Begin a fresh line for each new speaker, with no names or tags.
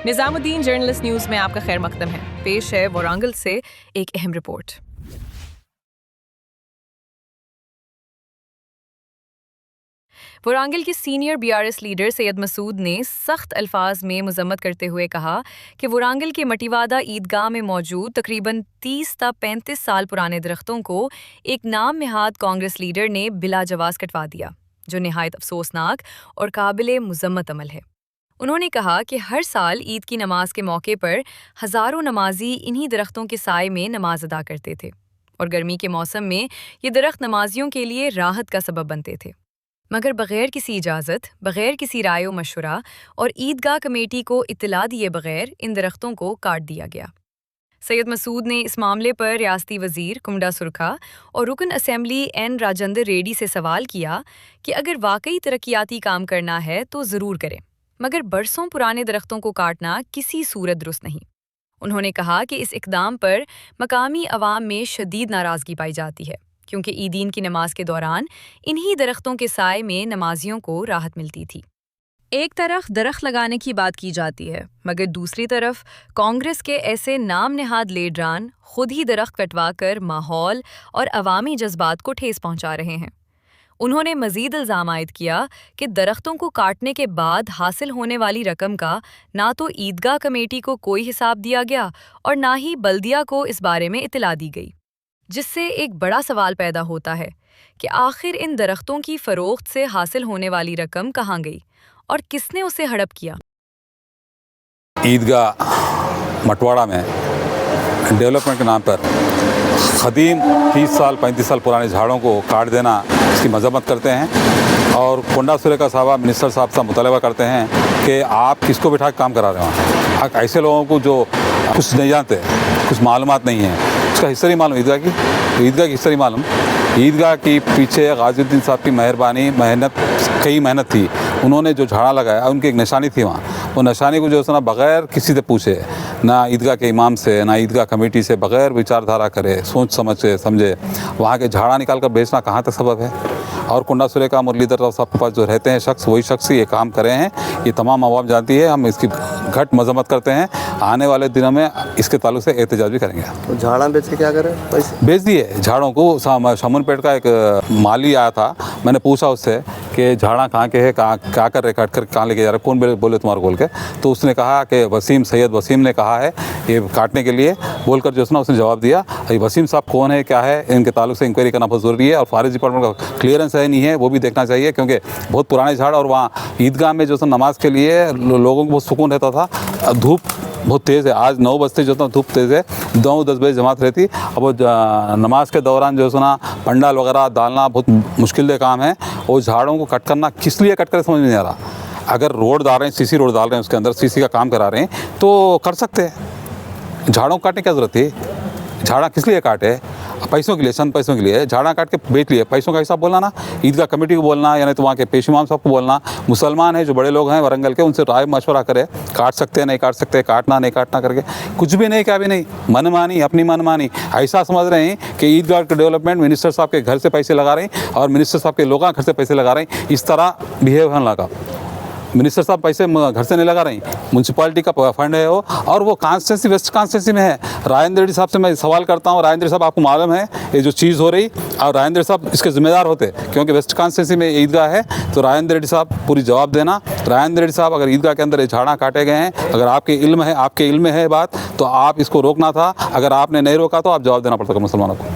نظام الدین journalist news میں آپ کا خیر مقدم ہے. پیش ہے وارانگل سے ایک اہم رپورٹ. وارانگل کے سینئر BRS لیڈر سید مسعود نے سخت الفاظ میں مذمت کرتے ہوئے کہا کہ وارانگل کے مٹیوادہ عیدگاہ میں موجود تقریباً 30 تا 35 سال پرانے درختوں کو ایک نام نہاد کانگریس لیڈر نے بلا جواز کٹوا دیا، جو نہایت افسوسناک اور قابل مذمت عمل ہے. انہوں نے کہا کہ ہر سال عید کی نماز کے موقع پر ہزاروں نمازی انہی درختوں کے سائے میں نماز ادا کرتے تھے اور گرمی کے موسم میں یہ درخت نمازیوں کے لیے راحت کا سبب بنتے تھے، مگر بغیر کسی اجازت، بغیر کسی رائے و مشورہ اور عیدگاہ کمیٹی کو اطلاع دیے بغیر ان درختوں کو کاٹ دیا گیا. سید مسعود نے اس معاملے پر ریاستی وزیر کمڈا سرکھا اور رکن اسمبلی این راجندر ریڈی سے سوال کیا کہ اگر واقعی ترقیاتی کام کرنا ہے تو ضرور کریں، مگر برسوں پرانے درختوں کو کاٹنا کسی صورت درست نہیں. انہوں نے کہا کہ اس اقدام پر مقامی عوام میں شدید ناراضگی پائی جاتی ہے، کیونکہ عیدین کی نماز کے دوران انہی درختوں کے سائے میں نمازیوں کو راحت ملتی تھی. ایک طرف درخت لگانے کی بات کی جاتی ہے، مگر دوسری طرف کانگریس کے ایسے نام نہاد لیڈران خود ہی درخت کٹوا کر ماحول اور عوامی جذبات کو ٹھیس پہنچا رہے ہیں. انہوں نے مزید الزام عائد کیا کہ درختوں کو کاٹنے کے بعد حاصل ہونے والی رقم کا نہ تو عیدگاہ کمیٹی کو کوئی حساب دیا گیا اور نہ ہی بلدیہ کو اس بارے میں اطلاع دی گئی، جس سے ایک بڑا سوال پیدا ہوتا ہے کہ آخر ان درختوں کی فروخت سے حاصل ہونے والی رقم کہاں گئی اور کس نے اسے ہڑپ کیا.
عیدگاہ مٹواڑہ میں ڈیولپمنٹ کے نام پر قدیم 30 سال 35 سال پرانے جھاڑوں کو کاٹ دینا، اس کی مذمت کرتے ہیں اور کنڈا سریکا صاحب منسٹر صاحب سے مطالبہ کرتے ہیں کہ آپ کس کو بٹھا کے کام کرا رہے ہیں. ایسے لوگوں کو جو کچھ نہیں جانتے، کچھ معلومات نہیں ہیں، اس کا حصہ نہیں معلوم عیدگاہ کی حصہ نہیں معلوم. عیدگاہ کی پیچھے غازی الدین صاحب کی مہربانی، محنت تھی. انہوں نے جو جھاڑا لگایا ان کی ایک نشانی تھی وہاں. وہ نشانی کو جو ہے نا بغیر کسی سے پوچھے، نہ عیدگاہ کے امام سے نہ عیدگاہ کمیٹی سے، بغیر وچار دھارا کرے، سوچ سمجھ کے سمجھے وہاں کے جھاڑا نکال کر بیچنا کہاں تک سبب ہے. اور کنڈا سریکا مرلیدھر راؤ صاحب کے پاس جو رہتے ہیں شخص، وہی شخص یہ کام کرے ہیں. یہ تمام عوام جانتی ہے. ہم اس کی گھٹ مذمت کرتے ہیں. آنے والے دنوں میں اس کے تعلق سے احتجاج بھی کریں گے.
تو جھاڑا بیچ کے کیا کریں؟
بیچ دیے جھاڑوں کو. شمن پیٹ کا ایک مالی آیا تھا، میں نے پوچھا اس سے کہ جھاڑا کہاں کے ہے، کیا کر رہے، کاٹ کر کہاں لے کے جا رہے، کون بولے تمہارے بول کے. تو اس نے کہا کہ سید وسیم نے کہا ہے یہ کاٹنے کے لیے بول کر جو ہے نا اس نے جواب دیا. وسیم صاحب کون ہے، کیا ہے، ان کے تعلق سے انکوائری کرنا بہت ضروری ہے. اور فارسٹ ڈپارٹمنٹ کا کلیئرنس ہے نہیں ہے وہ بھی دیکھنا چاہیے، کیونکہ بہت پرانے جھاڑ اور وہاں عیدگاہ میں جو ہے نماز کے لیے لوگوں کو بہت سکون رہتا تھا. دھوپ بہت تیز ہے، آج 9 بجتے جو ہے دھوپ تیز ہے، 9-10 بجے جماعت رہتی. اب وہ نماز کے دوران جو ہے نا پنڈال وغیرہ ڈالنا بہت مشکل دہ کام ہے. اور جھاڑوں کو کٹ کرنا کس لیے کٹ کرے سمجھ نہیں آ رہا. اگر روڈ ڈال رہے ہیں، CC روڈ ڈال رہے ہیں، اس کے اندر CC کا کام کرا رہے ہیں تو کر سکتے ہیں. جھاڑوں کو کاٹنے کی ضرورت ہے؟ جھاڑا کس لیے کاٹے؟ پیسوں کے لیے، چند پیسوں کے لیے جھاڑا کاٹ کے بیچ لیے. پیسوں کا حساب بولنا نا عیدگاہ کمیٹی کو بولنا، یعنی تو وہاں کے پیش امام صاحب کو بولنا. مسلمان ہیں جو بڑے لوگ ہیں ورنگل کے، ان سے رائے مشورہ کرے، کاٹ سکتے ہیں نہیں کاٹ سکتے، کاٹنا نہیں کاٹنا کر کے کچھ بھی نہیں، کیا بھی نہیں، من مانی، اپنی من مانی. ایسا سمجھ رہے ہیں کہ عیدگاہ کے ڈیولپمنٹ منسٹر صاحب کے گھر سے پیسے لگا رہے ہیں اور منسٹر صاحب کے لوگوں گھر سے پیسے لگا رہے ہیں. اس طرح بیہیو ہونے لگا. منسٹر صاحب پیسے گھر سے نہیں لگا رہے ہیں، میونسپلٹی کا فنڈ ہے وہ، اور وہ کانسٹیٹنسی ویسٹ کانسٹیٹنسی میں ہے. راجندر ریڈی صاحب سے میں سوال کرتا ہوں، راجندر صاحب آپ کو معلوم ہے یہ جو چیز ہو رہی، اور راجندر صاحب اس کے ذمہ دار ہوتے کیونکہ ویسٹ کانسٹیٹنسی میں عیدگاہ ہے. تو راجندر ریڈی صاحب پوری جواب دینا. راجندر ریڈی صاحب اگر عیدگاہ کے اندر یہ جھاڑا کاٹے گئے ہیں، اگر آپ کے علم میں ہے بات، تو آپ اس کو روکنا تھا. اگر آپ نے نہیں روکا تو آپ جواب دینا پڑتا مسلمانوں کو.